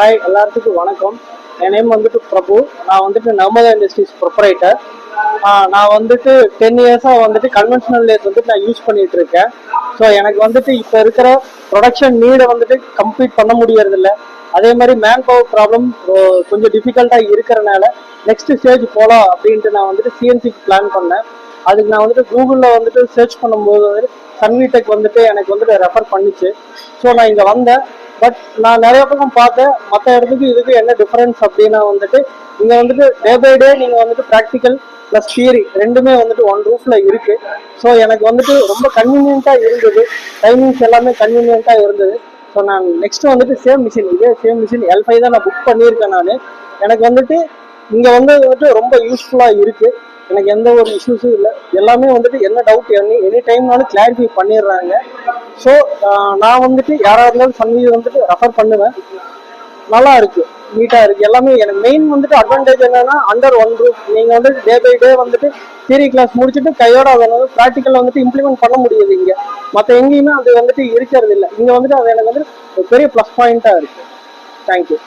Hi எல்லாத்துக்கும் வணக்கம். என் name வந்துட்டு பிரபு. நான் வந்துட்டு நர்மதா இண்டஸ்ட்ரீஸ் ப்ரொப்ரைட்டர். நான் வந்துட்டு 10 இயர்ஸாக வந்துட்டு கன்வென்ஷனல் லேத் வந்துட்டு நான் யூஸ் பண்ணிட்டு இருக்கேன். ஸோ எனக்கு வந்துட்டு இப்போ இருக்கிற ப்ரொடக்ஷன் நீடை வந்துட்டு கம்ப்ளீட் பண்ண முடியறதில்ல. அதே மாதிரி மேன் பவர் ப்ராப்ளம் கொஞ்சம் டிஃபிகல்ட்டாக இருக்கிறனால நெக்ஸ்ட் ஸ்டேஜ் போகலாம் அப்படின்ட்டு நான் வந்துட்டு சிஎன்சிக்கு பிளான் பண்ணேன். அதுக்கு நான் வந்துட்டு கூகுளில் வந்துட்டு சர்ச் பண்ணும்போது வந்துட்டு சன்விடெக் வந்துட்டு எனக்கு வந்துட்டு ரெஃபர் பண்ணிச்சு. ஸோ நான் இங்கே வந்தேன். பட் நான் நிறைய பக்கம் பார்த்தேன், மற்ற இடத்துக்கு இதுக்கு என்ன டிஃபரன்ஸ் அப்படின்னா வந்துட்டு இங்கே வந்துட்டு டே பை டே நீங்கள் வந்துட்டு ப்ராக்டிக்கல் ப்ளஸ் தியரி ரெண்டுமே வந்துட்டு ஒன் ரூஃபில் இருக்குது. ஸோ எனக்கு வந்துட்டு ரொம்ப கன்வீனியண்ட்டாக இருந்தது. டைமிங்ஸ் எல்லாமே கன்வீனியண்ட்டாக இருந்தது. ஸோ நான் நெக்ஸ்ட் வந்துட்டு சேம் மிஷின் L5 தான் நான் புக் பண்ணியிருக்கேன். நான் எனக்கு வந்துட்டு இங்கே வந்துட்டு ரொம்ப யூஸ்ஃபுல்லாக இருக்குது. எனக்கு எந்த ஒரு இஷ்யூஸும் இல்லை. எல்லாமே வந்துட்டு என்ன டவுட் எனி டைம்னாலும் கிளாரிஃபை பண்ணிடுறாங்க. ஸோ நான் வந்துட்டு யாராக இருந்தாலும் சன்வி வந்துட்டு ரெஃபர் பண்ணுவேன். நல்லா இருக்கு, நீட்டாக இருக்கு. எல்லாமே எனக்கு மெயின் வந்துட்டு அட்வான்டேஜ் என்னன்னா அண்டர் ஒன் ரூஃப் நீங்கள் வந்துட்டு டே பை டே வந்துட்டு தியரி கிளாஸ் முடிச்சுட்டு கையோட அதை வந்து ப்ராக்டிக்கல் வந்துட்டு இம்ப்ளிமெண்ட் பண்ண முடியுது. இங்கே மற்ற எங்கேயுமே அது வந்துட்டு இருக்கிறது இல்லை. இங்கே வந்துட்டு அது எனக்கு வந்து ஒரு பெரிய ப்ளஸ் பாயிண்ட்டாக இருக்கு. தேங்க்யூ.